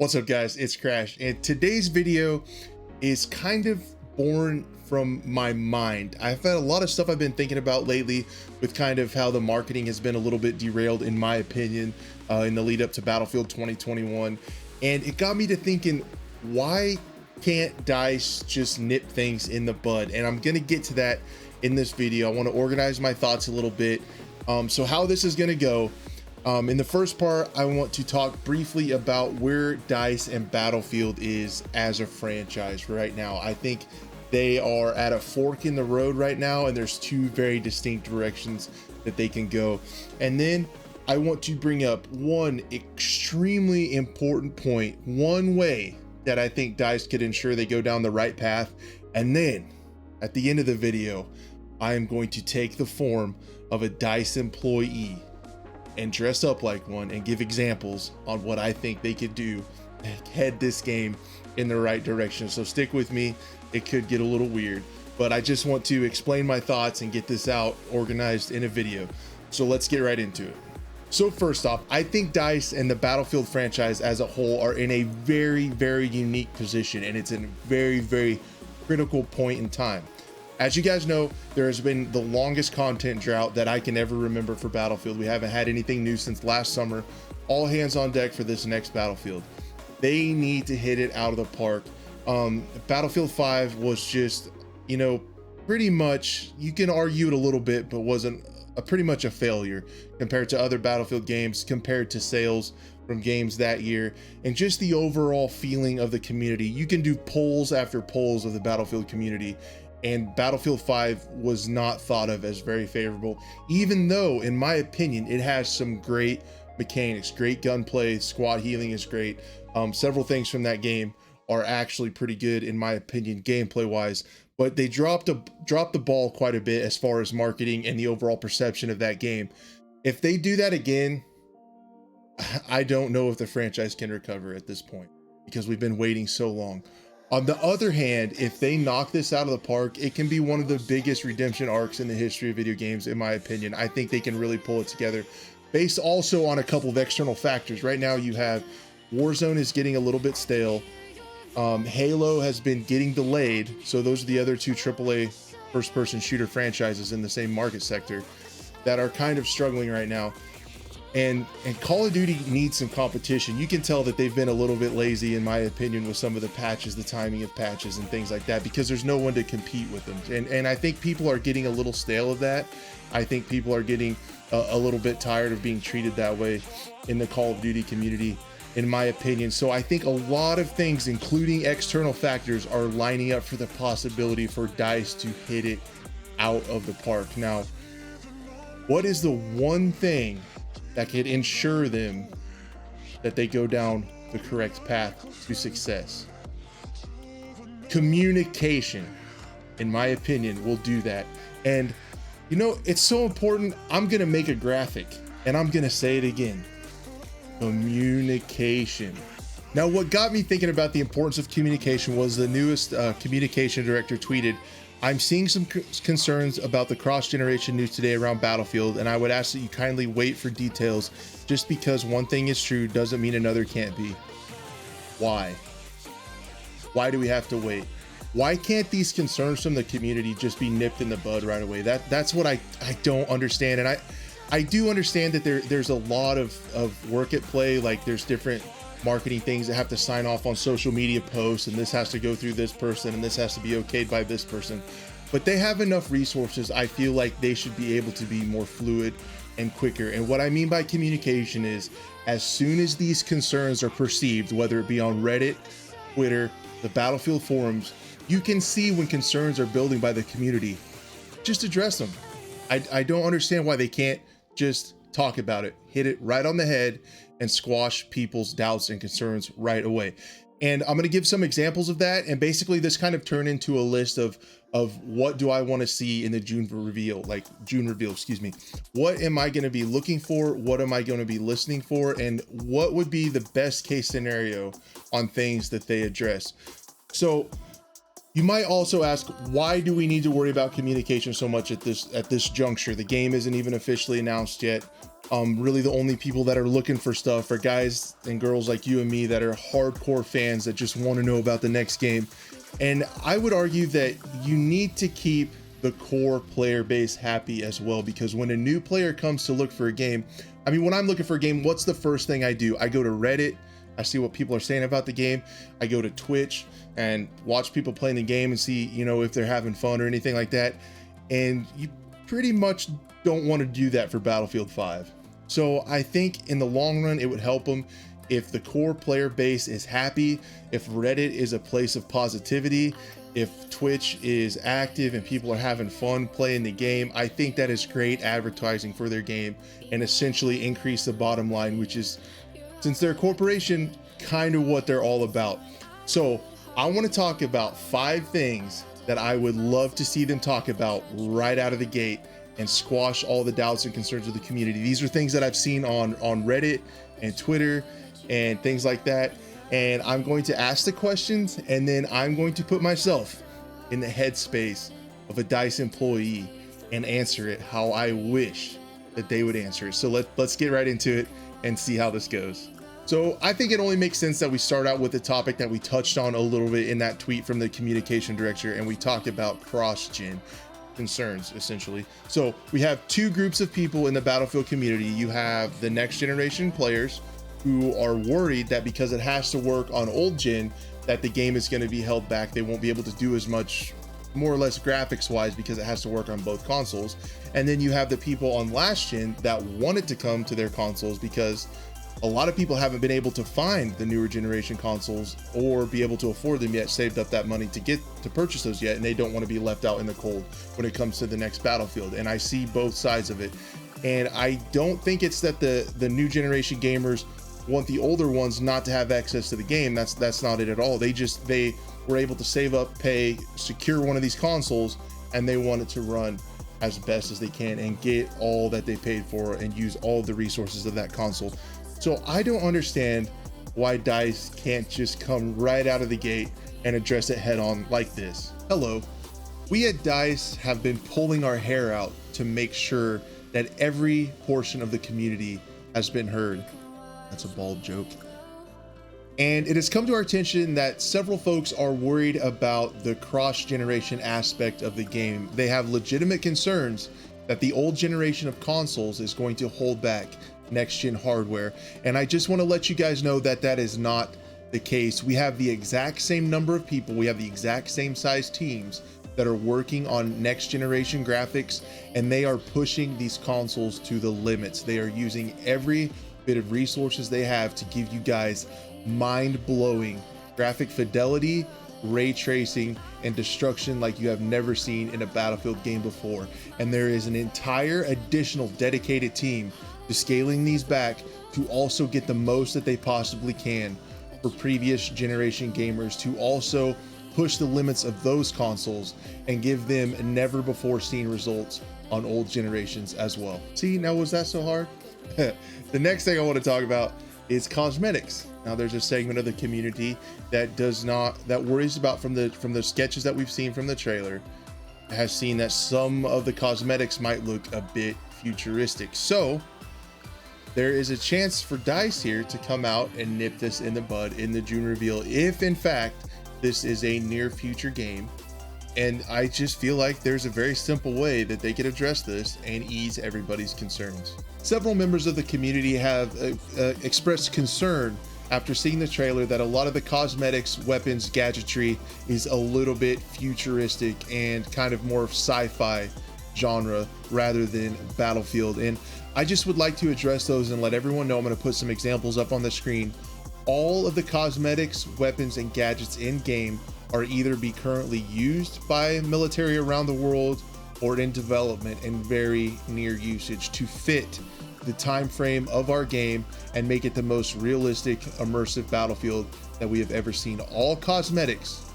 What's up guys, it's Crash, and today's video is kind of born from my mind. I've had a lot of stuff I've been thinking about lately with kind of how the marketing has been a little bit derailed in my opinion in the lead up to Battlefield 2021, and it got me to thinking, why can't DICE just nip things in the bud? And I'm gonna get to that in this video. I want to organize my thoughts a little bit. So how this is gonna go, in the first part, I want to talk briefly about where DICE and Battlefield is as a franchise right now. I think they are at a fork in the road right now, and there's two very distinct directions that they can go. And then I want to bring up one extremely important point, one way that I think DICE could ensure they go down the right path. And then at the end of the video, I am going to take the form of a DICE employee and dress up like one and give examples on what I think they could do to head this game in the right direction. So stick with me, it could get a little weird, but I just want to explain my thoughts and get this out organized in a video. So let's get right into it. So first off, I think DICE and the Battlefield franchise as a whole are in a very, very unique position, and it's in a very, very critical point in time. As you guys know, there has been the longest content drought that I can ever remember for Battlefield. We haven't had anything new since last summer. All hands on deck for this next Battlefield. They need to hit it out of the park. Battlefield 5 was just, you know, pretty much, you can argue it a little bit, but wasn't pretty much a failure compared to other Battlefield games, compared to sales from games that year, and just the overall feeling of the community. You can do polls after polls of the Battlefield community, and Battlefield 5 was not thought of as very favorable, even though, in my opinion, it has some great mechanics, great gunplay, squad healing is great. Several things from that game are actually pretty good, in my opinion, gameplay wise, but they dropped the ball quite a bit as far as marketing and the overall perception of that game. If they do that again, I don't know if the franchise can recover at this point, because we've been waiting so long. On the other hand, if they knock this out of the park, it can be one of the biggest redemption arcs in the history of video games, in my opinion. I think they can really pull it together, based also on a couple of external factors. Right now you have Warzone is getting a little bit stale. Halo has been getting delayed. So those are the other two AAA first-person shooter franchises in the same market sector that are kind of struggling right now. And Call of Duty needs some competition. You can tell that they've been a little bit lazy, in my opinion, with some of the patches, the timing of patches and things like that, because there's no one to compete with them. And I think people are getting a little stale of that. I think people are getting a little bit tired of being treated that way in the Call of Duty community, in my opinion. So I think a lot of things, including external factors, are lining up for the possibility for DICE to hit it out of the park. Now, what is the one thing that could ensure them that they go down the correct path to success? Communication, in my opinion, will do that. And you know, it's so important. I'm gonna make a graphic and I'm gonna say it again: communication. Now, what got me thinking about the importance of communication was the newest communication director tweeted, "I'm seeing some concerns about the cross-generation news today around Battlefield, and I would ask that you kindly wait for details. Just because one thing is true doesn't mean another can't be." Why? Why do we have to wait? Why can't these concerns from the community just be nipped in the bud right away? That's what I don't understand. And I do understand that there's a lot of work at play. Like, there's different marketing things that have to sign off on social media posts, and this has to go through this person, and this has to be okayed by this person. But they have enough resources. I feel like they should be able to be more fluid and quicker. And what I mean by communication is, as soon as these concerns are perceived, whether it be on Reddit, Twitter, the Battlefield forums, you can see when concerns are building by the community. Just address them. I don't understand why they can't just talk about it, hit it right on the head, and squash people's doubts and concerns right away. And I'm going to give some examples of that. And basically this kind of turned into a list of what do I want to see in the June reveal, excuse me. What am I going to be looking for? What am I going to be listening for? And what would be the best case scenario on things that they address? So you might also ask, why do we need to worry about communication so much at this juncture? The game isn't even officially announced yet. Really the only people that are looking for stuff are guys and girls like you and me that are hardcore fans that just want to know about the next game. And I would argue that you need to keep the core player base happy as well, because when a new player comes to look for a game, I mean, when I'm looking for a game, what's the first thing I do? I go to Reddit, I see what people are saying about the game. I go to Twitch and watch people playing the game and see, you know, if they're having fun or anything like that. And you pretty much don't want to do that for Battlefield 5. So I think in the long run, it would help them if the core player base is happy, if Reddit is a place of positivity, if Twitch is active and people are having fun playing the game. I think that is great advertising for their game and essentially increase the bottom line, which is, since they're a corporation, kind of what they're all about. So I want to talk about 5 things that I would love to see them talk about right out of the gate and squash all the doubts and concerns of the community. These are things that I've seen on Reddit and Twitter and things like that. And I'm going to ask the questions, and then I'm going to put myself in the headspace of a DICE employee and answer it how I wish that they would answer it. So let's get right into it and see how this goes. So I think it only makes sense that we start out with the topic that we touched on a little bit in that tweet from the communication director, and we talked about cross-gen concerns essentially. So we have 2 groups of people in the Battlefield community. You have the next generation players who are worried that because it has to work on old gen, that the game is going to be held back. They won't be able to do as much, more or less graphics wise, because it has to work on both consoles. And then you have the people on last gen that wanted to come to their consoles because a lot of people haven't been able to find the newer generation consoles or be able to afford them yet, saved up that money to get to purchase those yet, and they don't want to be left out in the cold when it comes to the next Battlefield. And I see both sides of it. And I don't think it's that the new generation gamers want the older ones not to have access to the game. That's not it at all. They were able to save up, pay, secure one of these consoles, and they want it to run as best as they can and get all that they paid for and use all the resources of that console. So I don't understand why DICE can't just come right out of the gate and address it head on like this. Hello, we at DICE have been pulling our hair out to make sure that every portion of the community has been heard. That's a bald joke. And it has come to our attention that several folks are worried about the cross-generation aspect of the game. They have legitimate concerns that the old generation of consoles is going to hold back next-gen hardware. And I just want to let you guys know that that is not the case. We have the exact same number of people, we have the exact same size teams that are working on next-generation graphics, and they are pushing these consoles to the limits. They are using every bit of resources they have to give you guys mind-blowing graphic fidelity, ray tracing, and destruction like you have never seen in a Battlefield game before. And there is an entire additional dedicated team to scaling these back to also get the most that they possibly can for previous generation gamers, to also push the limits of those consoles and give them never before seen results on old generations as well. See, now was that so hard? The next thing I want to talk about is cosmetics. Now there's a segment of the community that worries about, from the sketches that we've seen from the trailer, has seen that some of the cosmetics might look a bit futuristic. So there is a chance for DICE here to come out and nip this in the bud in the June reveal, if in fact this is a near future game. And I just feel like there's a very simple way that they could address this and ease everybody's concerns. Several members of the community have expressed concern after seeing the trailer that a lot of the cosmetics, weapons, gadgetry is a little bit futuristic and kind of more sci-fi genre rather than Battlefield. And I just would like to address those and let everyone know. I'm going to put some examples up on the screen. All of the cosmetics, weapons, and gadgets in game are either be currently used by military around the world or in development and very near usage to fit the time frame of our game and make it the most realistic, immersive Battlefield that we have ever seen. All cosmetics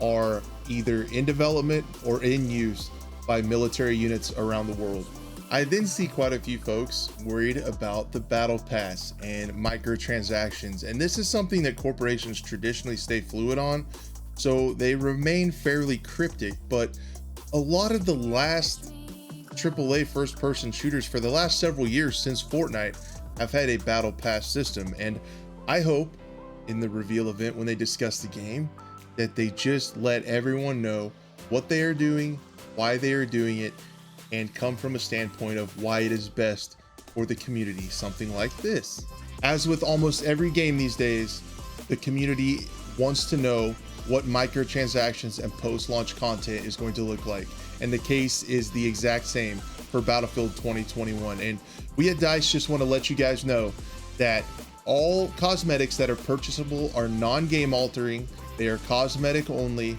are either in development or in use by military units around the world. I then see quite a few folks worried about the battle pass and microtransactions, and this is something that corporations traditionally stay fluid on, so they remain fairly cryptic. But a lot of the last AAA first-person shooters for the last several years since Fortnite have had a battle pass system, and I hope in the reveal event when they discuss the game that they just let everyone know what they are doing, why they are doing it, and come from a standpoint of why it is best for the community, something like this. As with almost every game these days, the community wants to know what microtransactions and post-launch content is going to look like, and the case is the exact same for Battlefield 2021. And we at DICE just want to let you guys know that all cosmetics that are purchasable are non-game altering, they are cosmetic only,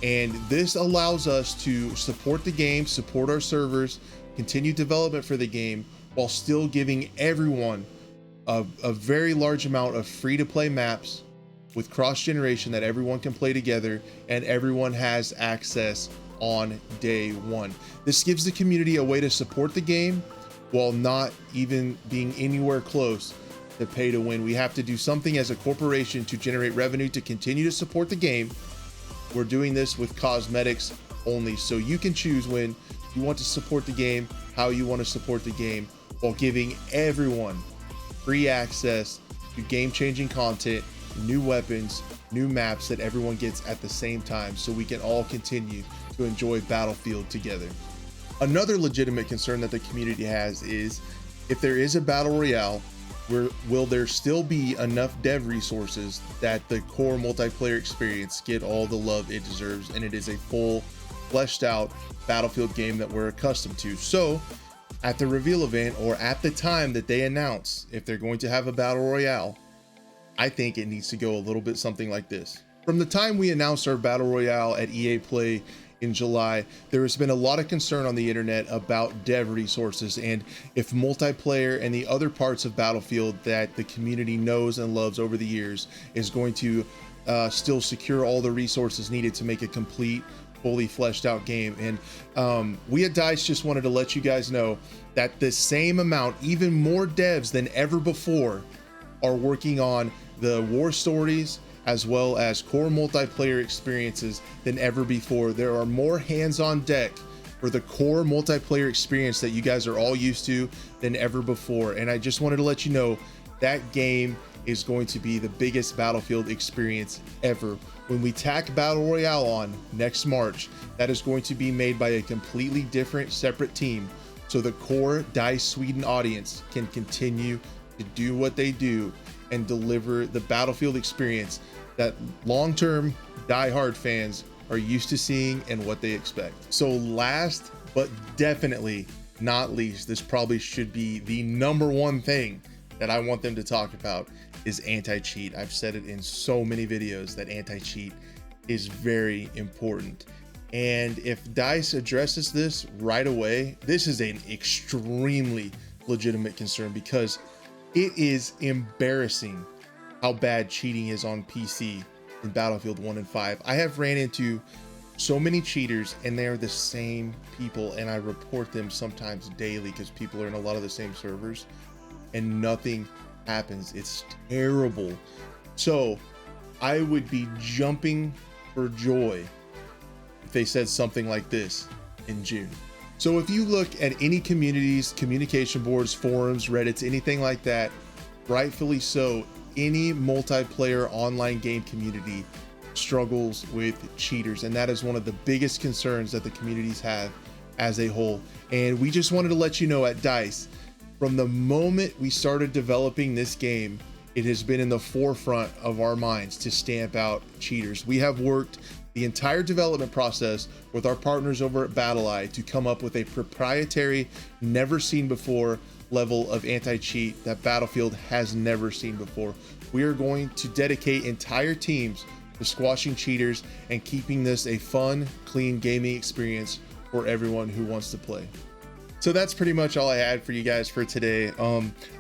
and this allows us to support the game, support our servers, continue development for the game, while still giving everyone a very large amount of free-to-play maps with cross-generation that everyone can play together and everyone has access on day one. This gives the community a way to support the game while not even being anywhere close to pay to win. We have to do something as a corporation to generate revenue to continue to support the game. We're doing this with cosmetics only, so you can choose when you want to support the game, how you want to support the game, while giving everyone free access to game-changing content, new weapons, new maps that everyone gets at the same time, so we can all continue to enjoy Battlefield together. Another legitimate concern that the community has is, if there is a battle royale, will there still be enough dev resources that the core multiplayer experience get all the love it deserves, and it is a full, fleshed out Battlefield game that we're accustomed to. So at the reveal event, or at the time that they announce if they're going to have a battle royale, I think it needs to go a little bit something like this. From the time we announced our battle royale at EA Play in July, there has been a lot of concern on the internet about dev resources and if multiplayer and the other parts of Battlefield that the community knows and loves over the years is going to still secure all the resources needed to make a complete, fully fleshed out game. And we at DICE just wanted to let you guys know that the same amount, even more devs than ever before, are working on the war stories as well as core multiplayer experiences than ever before. There are more hands on deck for the core multiplayer experience that you guys are all used to than ever before. And I just wanted to let you know that game is going to be the biggest Battlefield experience ever. When we tack Battle Royale on next March, that is going to be made by a completely different, separate team, so the core DICE Sweden audience can continue to do what they do and deliver the Battlefield experience that long-term die-hard fans are used to seeing and what they expect. So last but definitely not least, this probably should be the #1 thing that I want them to talk about, is anti-cheat. I've said it in so many videos that anti-cheat is very important. And if DICE addresses this right away, this is an extremely legitimate concern, because it is embarrassing how bad cheating is on PC in Battlefield 1 and 5. I have ran into so many cheaters, and they are the same people, and I report them sometimes daily because people are in a lot of the same servers and nothing happens. It's terrible. So I would be jumping for joy if they said something like this in June. So if you look at any communities, communication boards, forums, Reddits, anything like that, rightfully so, any multiplayer online game community struggles with cheaters, and that is one of the biggest concerns that the communities have as a whole. And we just wanted to let you know at DICE, from the moment we started developing this game, it has been in the forefront of our minds to stamp out cheaters. We have worked the entire development process with our partners over at BattlEye to come up with a proprietary, never seen before level of anti-cheat that Battlefield has never seen before. We are going to dedicate entire teams to squashing cheaters and keeping this a fun, clean gaming experience for everyone who wants to play. So that's pretty much all I had for you guys for today.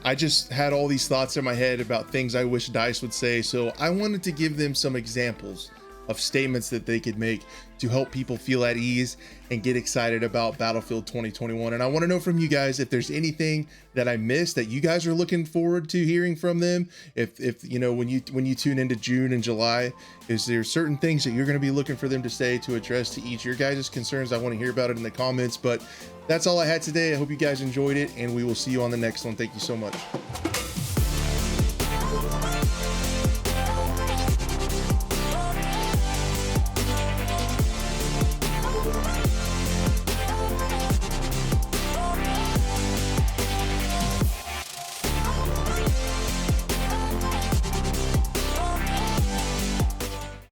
I just had all these thoughts in my head about things I wish DICE would say, so I wanted to give them some examples of statements that they could make to help people feel at ease and get excited about Battlefield 2021. And I want to know from you guys if there's anything that I missed that you guys are looking forward to hearing from them. If you know, when you tune into June and July, is there certain things that you're going to be looking for them to say to address to each of your guys' concerns? I want to hear about it in the comments. But that's all I had today. I hope you guys enjoyed it, and we will see you on the next one. Thank you so much.